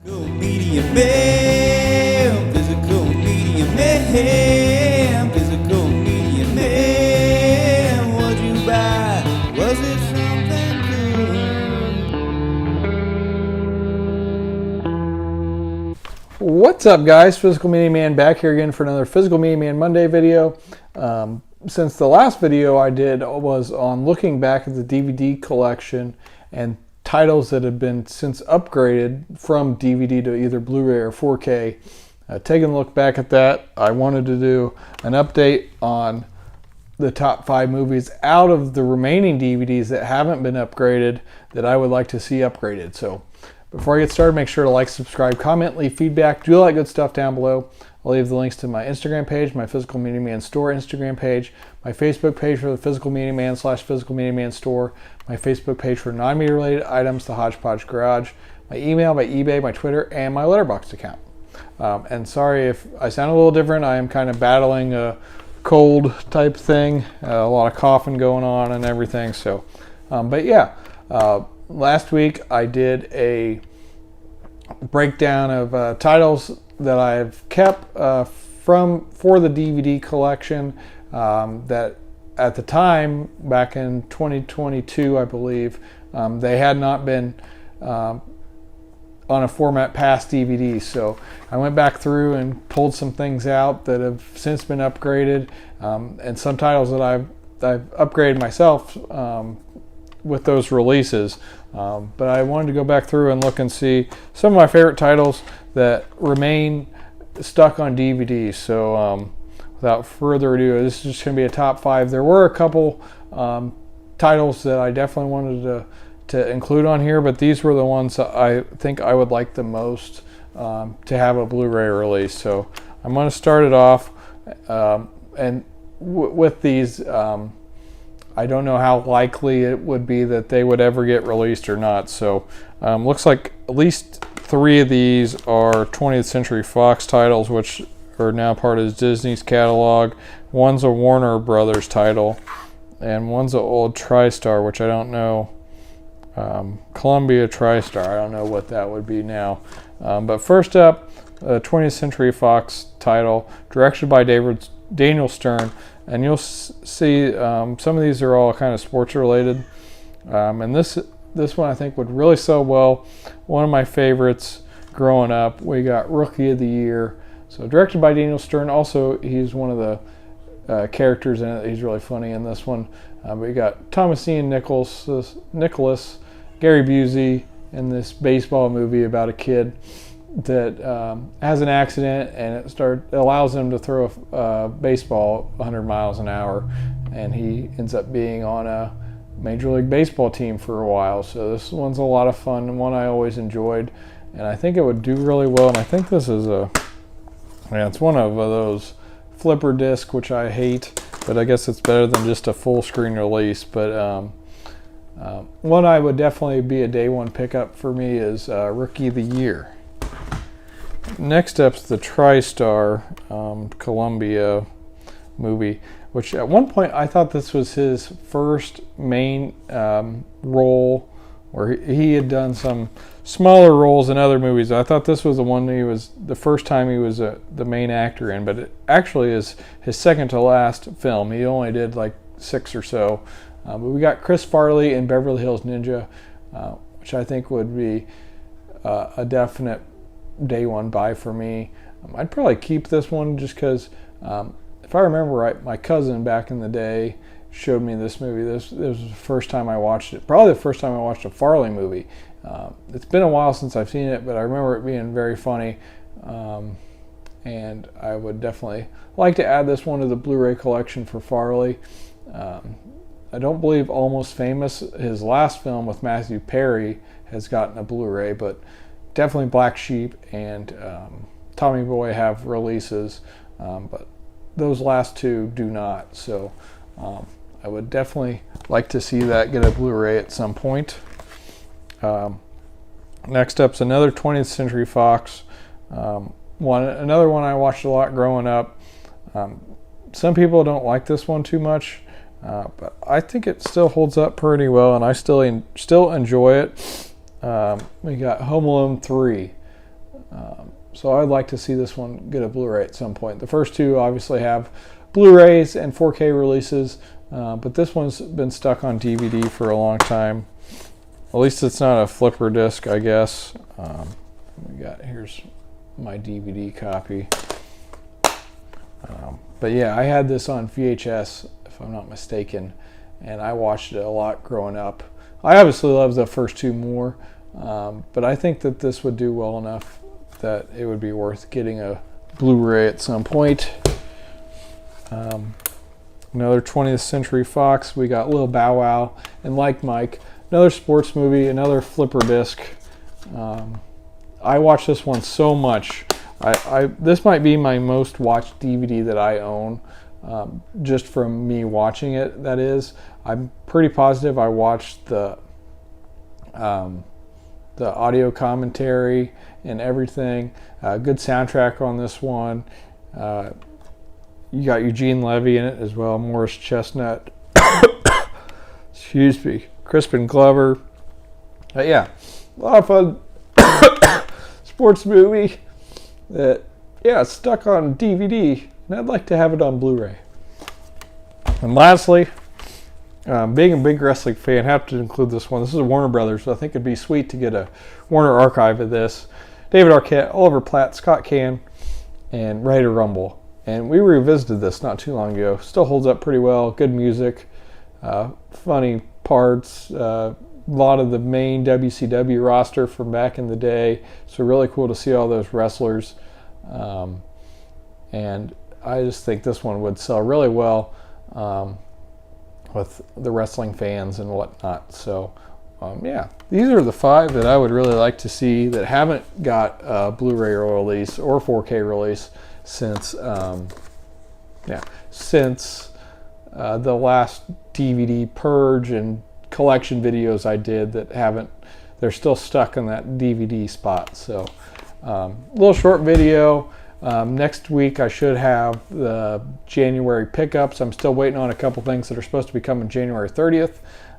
Physical media man, physical media man, physical media man. What'd you buy? Was it something good? What's up, guys? Physical Media Man back here again for another Physical Media Man Monday video. Since the last video I did was on looking back at the DVD collection and titles that have been since upgraded from DVD to either Blu-ray or 4K. Taking a look back at that, I wanted to do an update on the top 5 movies out of the remaining DVDs that haven't been upgraded that I would like to see upgraded. So before I get started, make sure to like, subscribe, comment, leave feedback, do all that good stuff down below. I'll leave the links to my Instagram page, my Physical Media Man Store Instagram page, my Facebook page for the Physical Media Man / Physical Media Man Store, my Facebook page for non-media related items, the Hodgepodge Garage, my email, my eBay, my Twitter, and my Letterboxd account. And sorry if I sound a little different. I am kind of battling a cold type thing, a lot of coughing going on and everything. So, but yeah, last week I did a breakdown of titles that I've kept for the DVD collection that at the time, back in 2022, I believe, they had not been on a format past DVD. So I went back through and pulled some things out that have since been upgraded, and some titles that I've upgraded myself with those releases. But I wanted to go back through and look and see some of my favorite titles that remain stuck on DVD. So without further ado, this is just going to be a top 5. There were a couple titles that I definitely wanted to include on here, but these were the ones that I think I would like the most to have a Blu-ray release. So I'm going to start it off, and with these, I don't know how likely it would be that they would ever get released or not. So looks like at least 3 of these are 20th Century Fox titles, which are now part of Disney's catalog. One's a Warner Brothers title, and one's an old TriStar, which I don't know. Columbia TriStar, I don't know what that would be now. But first up, a 20th Century Fox title, directed by Daniel Stern. And you'll see some of these are all kind of sports related. And this one I think would really sell well. One of my favorites growing up. We got Rookie of the Year. So directed by Daniel Stern. Also, he's one of the characters in it. He's really funny in this one. We got Thomas Ian Nicholas, Gary Busey in this baseball movie about a kid that has an accident, and it allows him to throw a baseball 100 miles an hour, and he ends up being on a Major League Baseball team for a while. So this one's a lot of fun and one I always enjoyed, and I think it would do really well. And I think this is it's one of those flipper disc, which I hate, but I guess it's better than just a full screen release. But one I would definitely be a day one pickup for me is Rookie of the Year. Next up's the TriStar Columbia movie, which at one point I thought this was his first main role, where he had done some smaller roles in other movies. I thought this was the one he was the first time he was the main actor in, but it actually is his second to last film. He only did like 6 or so. But we got Chris Farley in Beverly Hills Ninja, which I think would be a definite day one buy for me. I'd probably keep this one just because if I remember right, my cousin back in the day showed me this movie. This was the first time I watched it, probably the first time I watched a Farley movie. It's been a while since I've seen it, but I remember it being very funny, and I would definitely like to add this one to the Blu-ray collection for Farley. I don't believe Almost Famous, his last film with Matthew Perry, has gotten a Blu-ray, but definitely Black Sheep and Tommy Boy have releases, but those last 2 do not. So I would definitely like to see that get a Blu-ray at some point. Next up's another 20th Century Fox another one I watched a lot growing up. Some people don't like this one too much, but I think it still holds up pretty well, and I still enjoy it. We got Home Alone 3. So I'd like to see this one get a Blu-ray at some point. The first two obviously have Blu-rays and 4K releases, but this one's been stuck on DVD for a long time. At least it's not a flipper disc, I guess. Here's my DVD copy. But yeah, I had this on VHS, if I'm not mistaken, and I watched it a lot growing up. I obviously love the first two more, but I think that this would do well enough that it would be worth getting a Blu-ray at some point. Another 20th Century Fox. We got Lil Bow Wow and Like Mike. Another sports movie, another flipper disc. I watched this one so much. This might be my most watched DVD that I own, just from me watching it, that is. I'm pretty positive I watched the audio commentary and everything. Good soundtrack on this one. You got Eugene Levy in it as well, Morris Chestnut. Excuse me. Crispin Glover. Yeah, a lot of fun sports movie that, yeah, it's stuck on DVD, and I'd like to have it on Blu-ray. And lastly, being a big wrestling fan, have to include this one. This is a Warner Brothers, so I think it'd be sweet to get a Warner archive of this. David Arquette, Oliver Platt, Scott Caan, and Ready to Rumble. And we revisited this not too long ago. Still holds up pretty well. Good music, funny parts, a lot of the main WCW roster from back in the day. So really cool to see all those wrestlers. And I just think this one would sell really well with the wrestling fans and whatnot. So yeah, these are the 5 that I would really like to see that haven't got a Blu-ray release or 4K release since the last DVD purge and collection videos I did that haven't. They're still stuck in that DVD spot. So little short video. Next week I should have the January pickups. I'm still waiting on a couple things that are supposed to be coming January 30th.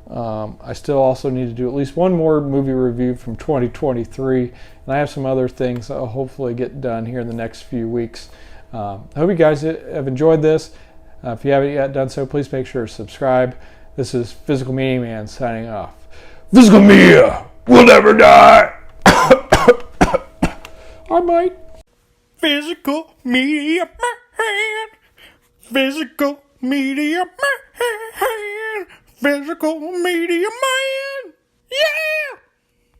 I still also need to do at least one more movie review from 2023, and I have some other things I'll hopefully get done here in the next few weeks. I hope you guys have enjoyed this. If you haven't yet done so, please make sure to subscribe. This is Physical Media Man signing off. Physical Media will never die. I might. Physical Media Man. Physical Media Man. Physical Media Man. Yeah!